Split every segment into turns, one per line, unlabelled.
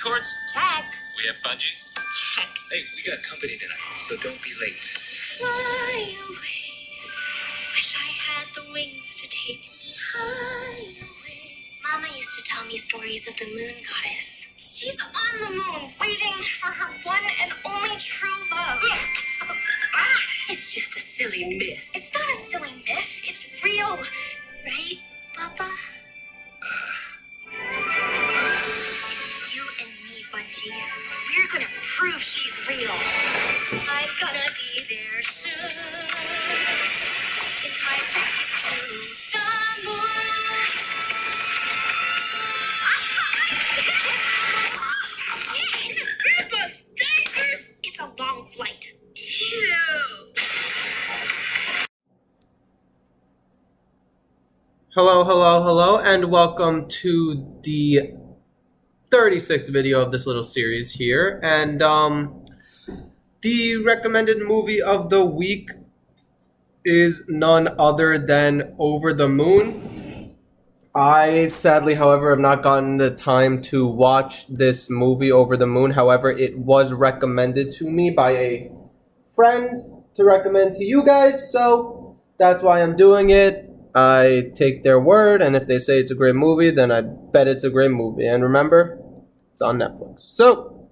bungee cords?
Check.
We have bungee?
Check.
Hey, we got company tonight, so don't be late.
Fly away. Wish I had the wings to take me high away. Mama used to tell me stories of the moon goddess. She's on the moon, waiting for her one and only true love. It's just a silly myth. It's not a silly myth. It's real. Right, Papa? It's you and me, Bungie. We're gonna prove she's real. I'm gonna be there soon. In my ticket to the moon. Jen! Grandpa's dangerous! It's a long flight. Ew!
Hello, and welcome to the 36th video of this little series here. And the recommended movie of the week is none other than Over the Moon. I sadly, however, have not gotten the time to watch this movie, Over the Moon. However, it was recommended to me by a friend to recommend to you guys, so that's why I'm doing it. I take their word, and if they say it's a great movie, then I bet it's a great movie. And remember, it's on Netflix. So,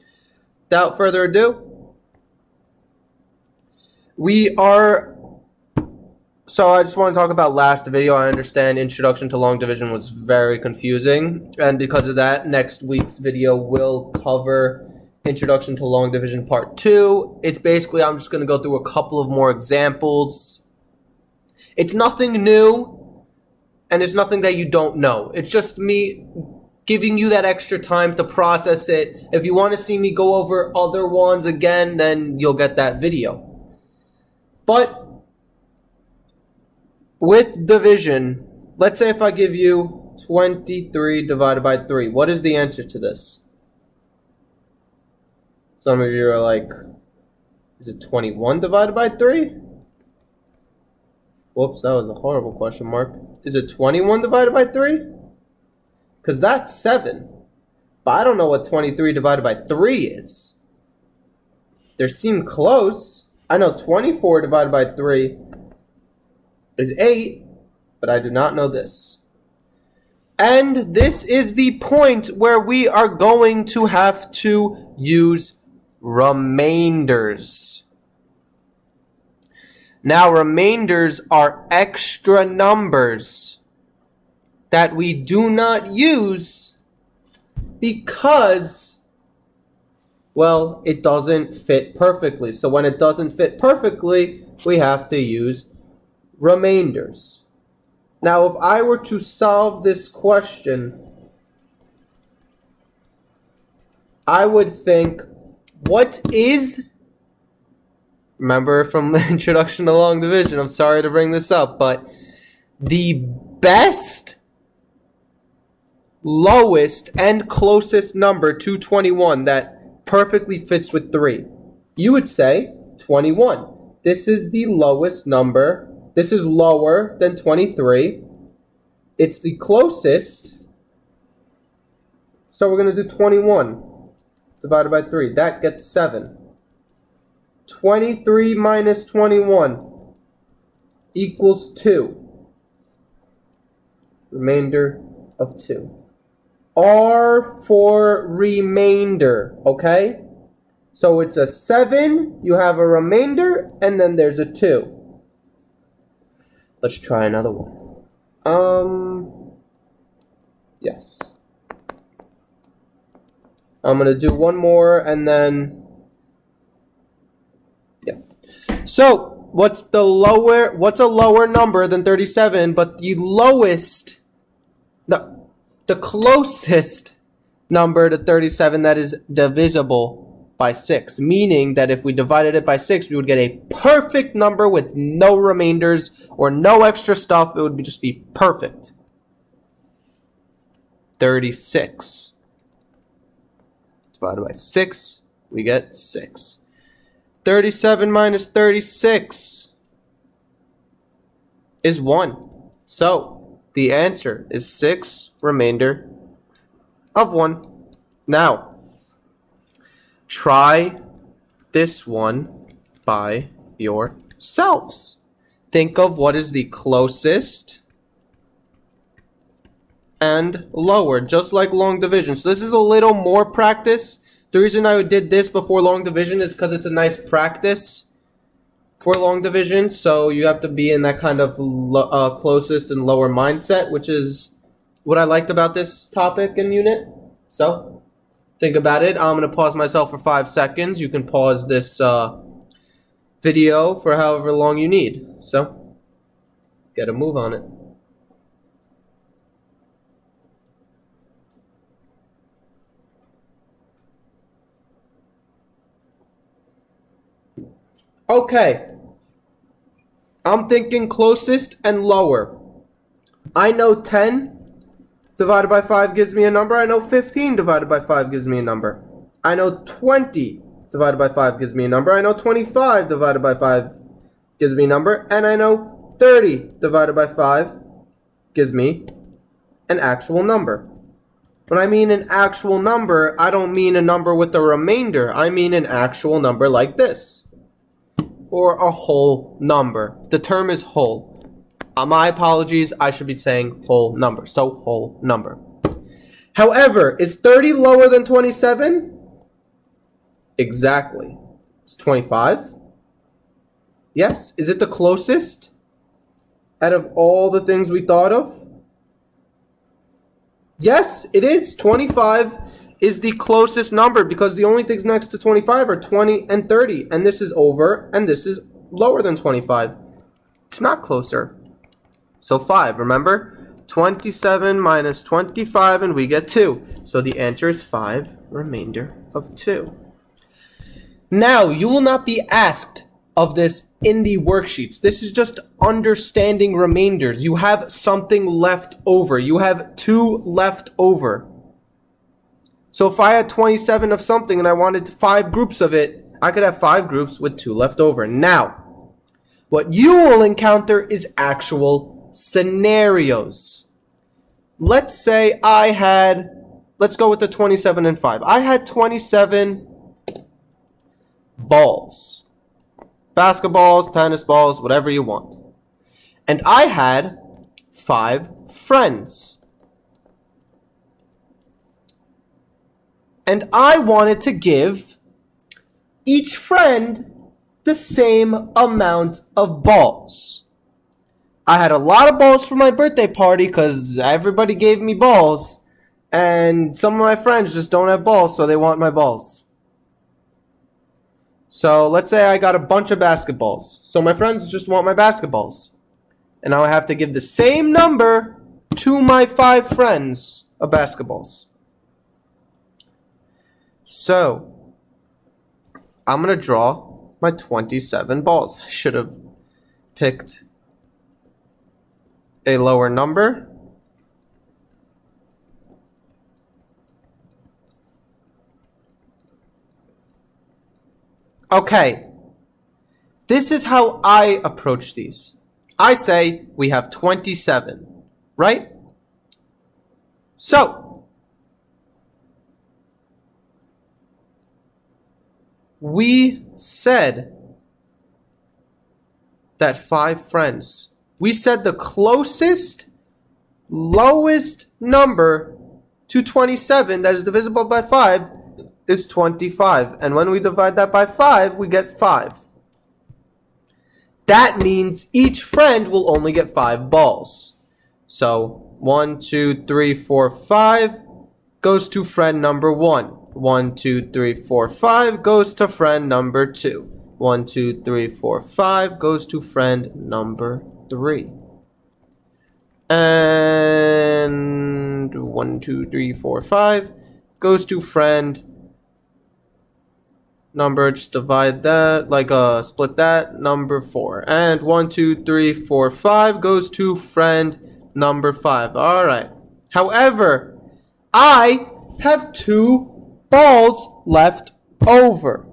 without further ado, so I just want to talk about last video. I understand Introduction to Long Division was very confusing, and because of that, next week's video will cover Introduction to Long Division Part 2. It's basically, I'm just going to go through a couple of more examples. It's nothing new, and it's nothing that you don't know. It's just me giving you that extra time to process it. If you want to see me go over other ones again, then you'll get that video. But with division, let's say if I give you 23 divided by 3, what is the answer to this? Some of you are like, is it 21 divided by 3? Whoops, that was a horrible question mark. Is it 21 divided by 3? Because that's 7. But I don't know what 23 divided by 3 is. They seem close. I know 24 divided by 3 is 8, but I do not know this. And this is the point where we are going to have to use remainders. Now, remainders are extra numbers that we do not use because, well, it doesn't fit perfectly. So when it doesn't fit perfectly, we have to use remainders. Now, if I were to solve this question, I would think, what is... Remember from the Introduction to Long Division, I'm sorry to bring this up, but the best, lowest, and closest number to 21 that perfectly fits with 3, you would say 21. This is the lowest number. This is lower than 23. It's the closest. So we're going to do 21 divided by 3. That gets 7. 23 minus 21 equals 2. Remainder of 2. R for remainder, okay? So it's a 7, you have a remainder, and then there's a 2. Let's try another one. Yes. I'm going to do one more, and then... So, what's a lower number than 37, but the lowest, the closest number to 37 that is divisible by 6, meaning that if we divided it by 6, we would get a perfect number with no remainders or no extra stuff. It would just be perfect. 36 divided by 6, we get 6. 37 minus 36 is 1. So, the answer is 6 remainder of 1. Now, Try this one by yourselves. Think of what is the closest and lower, just like long division. So this is a little more practice. The reason I did this before long division is because it's a nice practice for long division. So you have to be in that kind of closest and lower mindset, which is what I liked about this topic and unit. So think about it. I'm going to pause myself for 5 seconds. You can pause this video for however long you need. So get a move on it. Okay, I'm thinking closest and lower. I know 10 divided by 5 gives me a number. I know 15 divided by 5 gives me a number. I know 20 divided by 5 gives me a number. I know 25 divided by 5 gives me a number. And I know 30 divided by 5 gives me an actual number. When I mean an actual number, I don't mean a number with a remainder. I mean an actual number like this. Or a whole number. The term is whole. My apologies, I should be saying whole number. So whole number. However, is 30 lower than 27? Exactly. It's 25. Yes. Is it the closest out of all the things we thought of? Yes, it is. 25 is the closest number because the only things next to 25 are 20 and 30. And this is over and this is lower than 25. It's not closer. So 5, remember? 27 minus 25 and we get 2. So the answer is 5, remainder of 2. Now, you will not be asked of this in the worksheets. This is just understanding remainders. You have something left over. You have 2 left over. So if I had 27 of something and I wanted 5 groups of it, I could have 5 groups with 2 left over. Now, what you will encounter is actual scenarios. Let's say I had, let's go with the 27 and 5. I had 27 balls. Basketballs, tennis balls, whatever you want. And I had 5 friends. And I wanted to give each friend the same amount of balls. I had a lot of balls for my birthday party because everybody gave me balls. And some of my friends just don't have balls, so they want my balls. So let's say I got a bunch of basketballs. So my friends just want my basketballs. And I have to give the same number to my 5 friends of basketballs. So, I'm going to draw my 27 balls. I should have picked a lower number. Okay. This is how I approach these. I say we have 27, right? So, we said that 5 friends. We said the closest, lowest number to 27 that is divisible by 5 is 25. And when we divide that by 5, we get 5. That means each friend will only get 5 balls. So 1, 2, 3, 4, 5 goes to friend number 1. 1, 2, 3, 4, 5 goes to friend number 2. 1, 2, 3, 4, 5 goes to friend number 3. And 1, 2, 3, 4, 5 goes to friend number, just divide that, like split that, number 4. And 1, 2, 3, 4, 5 goes to friend number 5. Alright. However, I have 2 balls left over.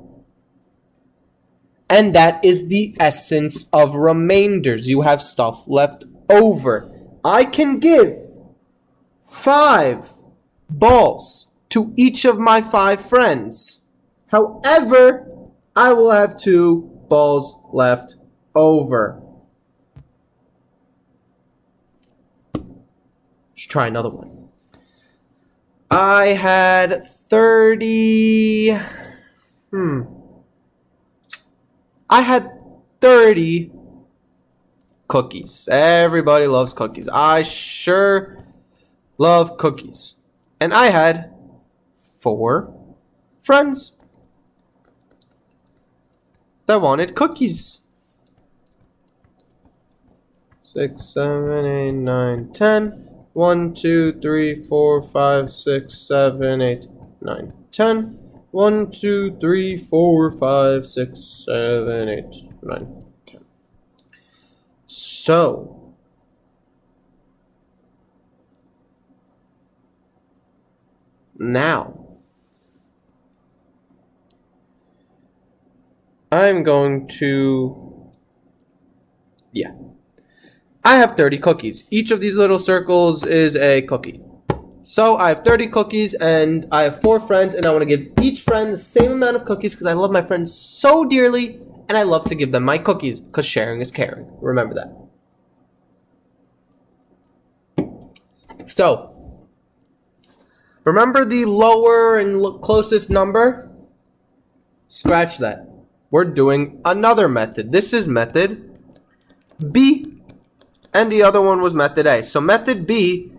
And that is the essence of remainders. You have stuff left over. I can give 5 balls to each of my 5 friends. However, I will have 2 balls left over. Let's try another one. I had 30. I had 30 cookies. Everybody loves cookies. I sure love cookies. And I had 4 friends that wanted cookies. 6, 7, 8, 9, 10. 1, 2, 3, 4, 5, 6, 7, 8, 9, 10. 1, 2, 3, 4, 5, 6, 7, 8, 9, 10. So, now, I'm going to, I have 30 cookies. Each of these little circles is a cookie. So I have 30 cookies and I have 4 friends, and I want to give each friend the same amount of cookies because I love my friends so dearly and I love to give them my cookies because sharing is caring. Remember that. So, remember the lower and closest number? Scratch that. We're doing another method. This is method B. And the other one was method A. So method B,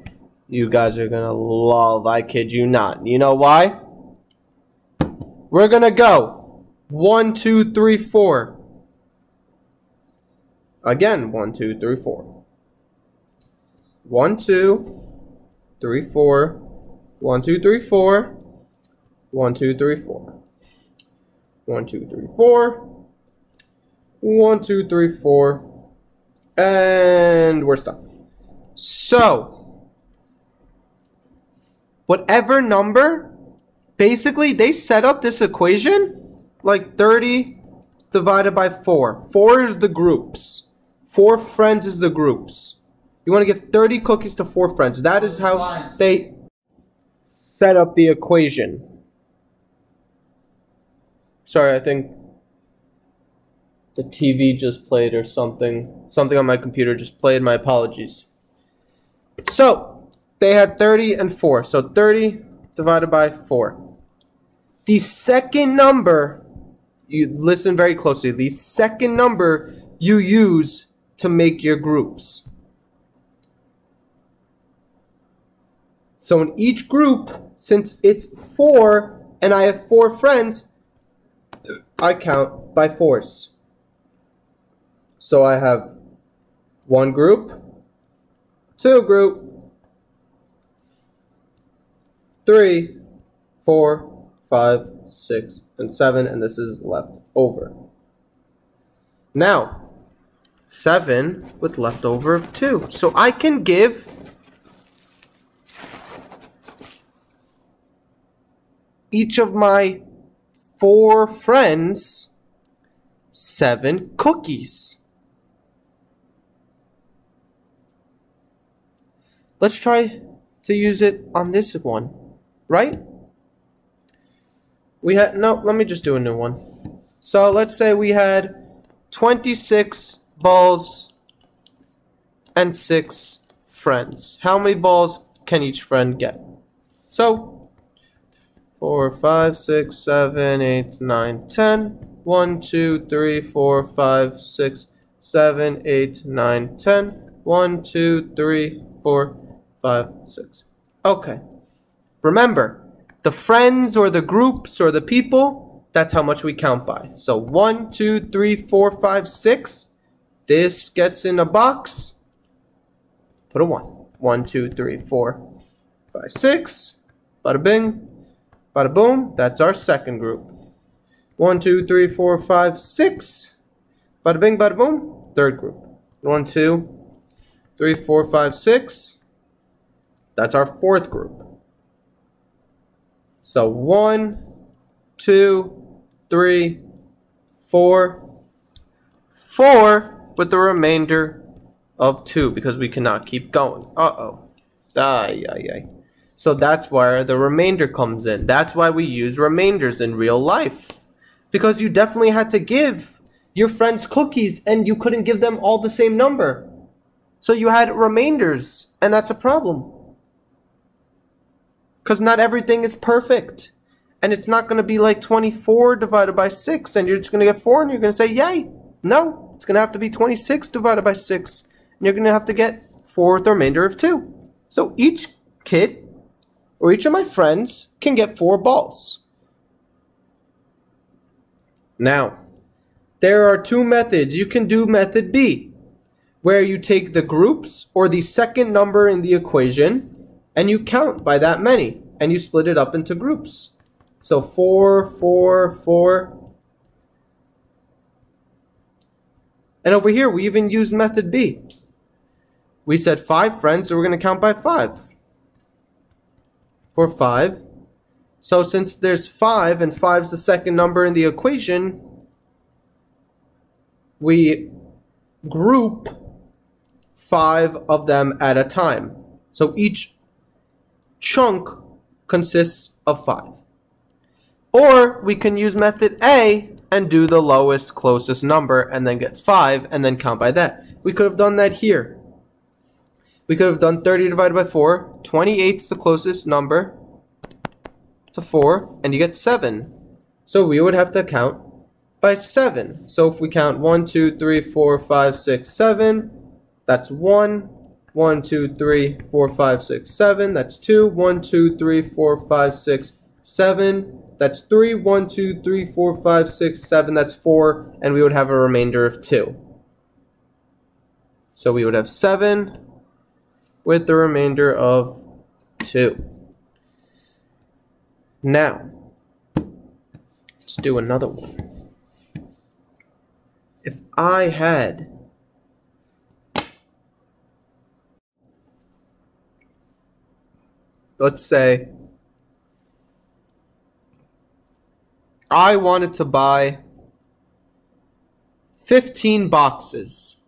you guys are gonna love, I kid you not. You know why? We're gonna go 1, 2, 3, 4. Again, 1, 2, 3, 4. 1, 2, 3, 4. 1, 2, 3, 4. 1, 2, 3, 4. 1, 2, 3, 4. 1, 2, 3, 4. And we're stuck. So, whatever number, basically they set up this equation like 30 divided by 4. 4 is the groups. 4 friends is the groups. You want to give 30 cookies to 4 friends. That is how they set up the equation. Sorry, I think the TV just played or something. Something on my computer just played. My apologies. So, they had 30 and 4. So, 30 divided by 4. The second number, you listen very closely. The second number you use to make your groups. So, in each group, since it's 4 and I have 4 friends, I count by 4s. So I have 1 group, 2 group, 3, 4, 5, 6, and 7, and this is left over. Now, 7 with leftover of 2. So I can give each of my 4 friends 7 cookies. Let's try to use it on this one, right? We had, no, let me just do a new one. So let's say we had 26 balls and 6 friends. How many balls can each friend get? So 4, 5, 6, 7, 8, 9, 10. 1, 2, 3, 4, 5, 6, 7, 8, 9, 10. 1, 2, 3, 4, 5, 6. Okay. Remember, the friends or the groups or the people, that's how much we count by. So 1, 2, 3, 4, 5, 6. This gets in a box. Put a 1. 1, 2, 3, 4, 5, 6. Bada bing. Bada boom. That's our second group. 1, 2, 3, 4, 5, 6. Bada bing, bada boom. Third group. 1, 2, 3, 4, 5, 6. That's our fourth group. So 1, 2, 3, 4. 4 with the remainder of 2 because we cannot keep going. Uh-oh. Ay, ay, ay. So that's where the remainder comes in. That's why we use remainders in real life. Because you definitely had to give your friends cookies and you couldn't give them all the same number. So you had remainders, and that's a problem. Because not everything is perfect. And it's not going to be like 24 divided by 6, and you're just going to get 4, and you're going to say, yay. No, it's going to have to be 26 divided by 6, and you're going to have to get 4 with the remainder of 2. So each kid, or each of my friends, can get 4 balls. Now, there are 2 methods. You can do method B, where you take the groups or the second number in the equation and you count by that many and you split it up into groups. So 4, 4, 4. And over here we even used method B. We said 5 friends, so we're going to count by 5. For 5. So since there's 5 and 5 is the second number in the equation, we group 5 of them at a time. So each chunk consists of 5. Or we can use method A and do the lowest closest number and then get 5 and then count by that. We could have done that here. We could have done 30 divided by 4. 28 is the closest number to 4, and you get 7. So we would have to count by 7. So if we count 1, 2, 3, 4, 5, 6, 7, that's 1. 1, 2, 3, 4, 5, 6, 7, that's 2. 1, 2, 3, 4, 5, 6, 7, that's 3. 1, 2, 3, 4, 5, 6, 7, that's 4, and we would have a remainder of 2. So we would have 7 with the remainder of 2. Now, let's do another one. If I had let's say I wanted to buy 15 boxes.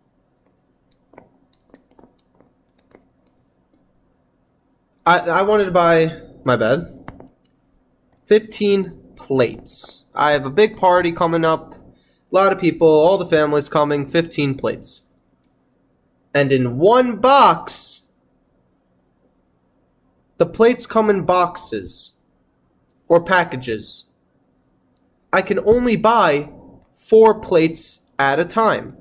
I wanted to buy, my bad, 15 plates. I have a big party coming up. A lot of people, all the family's coming, 15 plates. And in one box, the plates come in boxes or packages. I can only buy 4 plates at a time.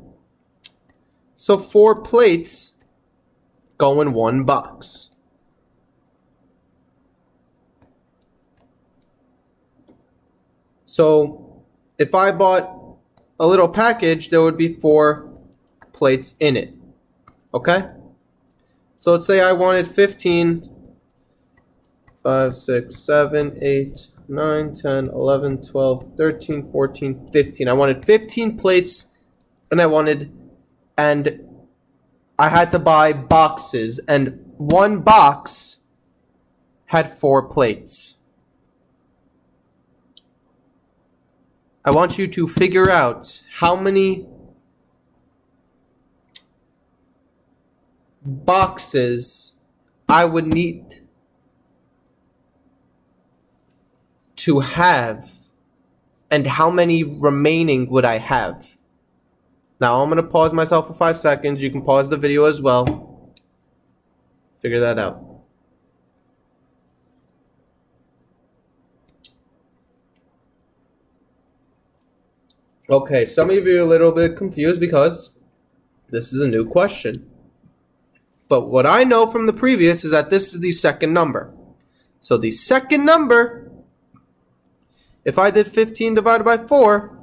So 4 plates go in one box. So if I bought a little package, there would be 4 plates in it. Okay? So let's say I wanted 15, 5, 6, 7, 8, 9, 10, 11, 12, 13, 14, 15. I wanted 15 plates, and I had to buy boxes, and one box had 4 plates. I want you to figure out how many boxes I would need to have and how many remaining would I have. Now I'm going to pause myself for 5 seconds. You can pause the video as well. Figure that out. Okay, some of you are a little bit confused because this is a new question. But what I know from the previous is that this is the second number. So the second number, if I did 15 divided by 4,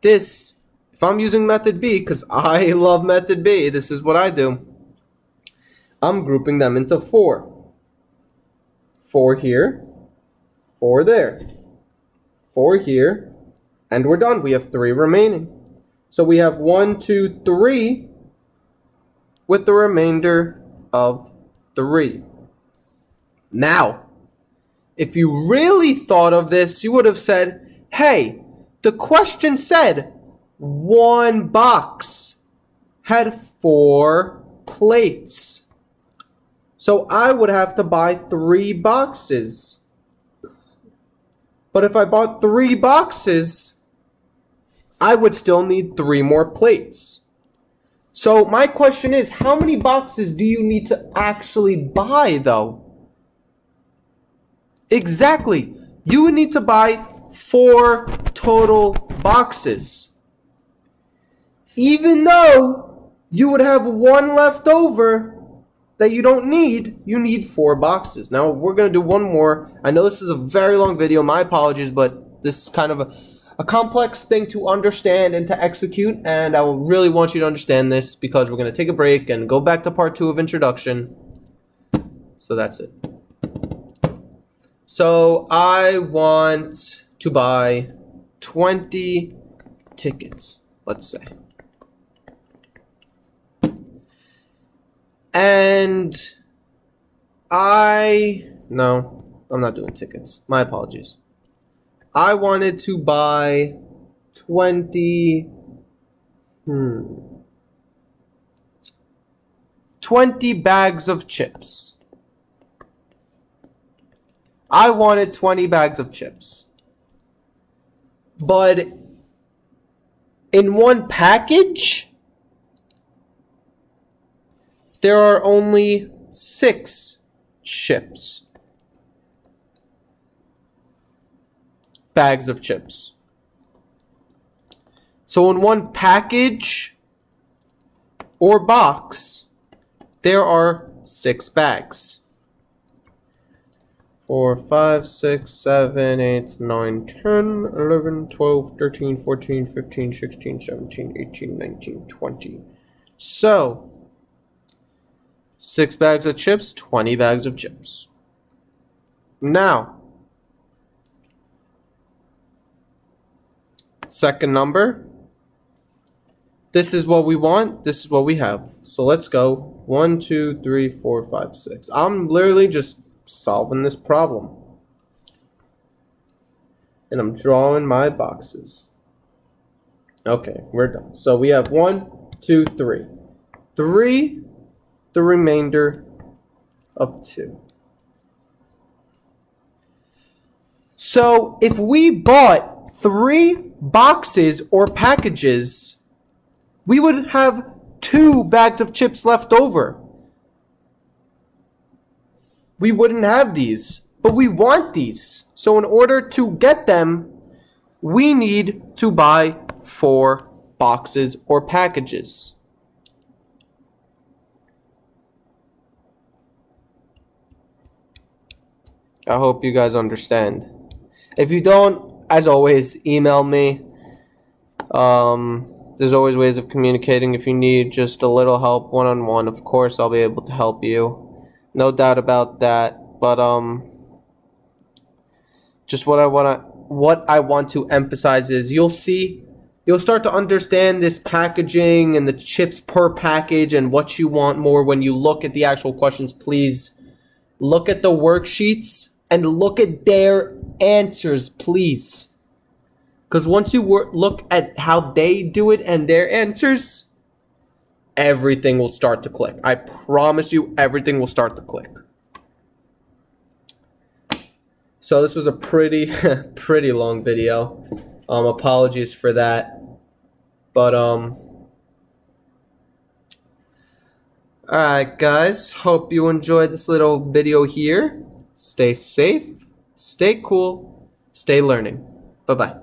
this, if I'm using method B, because I love method B, this is what I do. I'm grouping them into 4. 4 here, 4 there, 4 here, and we're done. We have 3 remaining. So we have 1, 2, 3 with the remainder of 3. Now, if you really thought of this, you would have said, hey, the question said one box had 4 plates. So I would have to buy 3 boxes. But if I bought 3 boxes, I would still need 3 more plates. So my question is, how many boxes do you need to actually buy, though? Exactly. You would need to buy 4 total boxes. Even though you would have 1 left over that you don't need, you need 4 boxes. Now, we're going to do one more. I know this is a very long video. My apologies, but this is kind of a complex thing to understand and to execute, and I really want you to understand this because we're going to take a break and go back to part 2 of introduction. So that's it. So I want to buy 20 tickets, let's say. And no, I'm not doing tickets. My apologies. I wanted to buy 20 bags of chips. I wanted 20 bags of chips. But in one package, there are only 6 chips. Bags of chips. So in one package or box, there are 6 bags. 4, 5, 6, 7, 8, 9, 10, 11, 12, 13, 14, 15, 16, 17, 18, 19, 20. So 6 bags of chips, 20 bags of chips. Now, second number. This is what we want. This is what we have. So let's go. 1, 2, 3, 4, 5, 6. I'm literally just solving this problem. And I'm drawing my boxes. Okay, we're done. So we have 1, 2, 3. 3, the remainder of 2. So if we bought 3 boxes or packages, we would have 2 bags of chips left over. We wouldn't have these, but we want these. So in order to get them, we need to buy 4 boxes or packages. I hope you guys understand. If you don't, as always, email me. There's always ways of communicating. If you need just a little help one-on-one, of course I'll be able to help you. No doubt about that. But just what I want to emphasize is you'll start to understand this packaging and the chips per package and what you want more when you look at the actual questions. Please look at the worksheets and look at their answers, please. Because once you look at how they do it and their answers, everything will start to click. I promise you, everything will start to click. So this was a pretty long video. Apologies for that. But alright guys, hope you enjoyed this little video here. Stay safe, stay cool, stay learning. Bye-bye.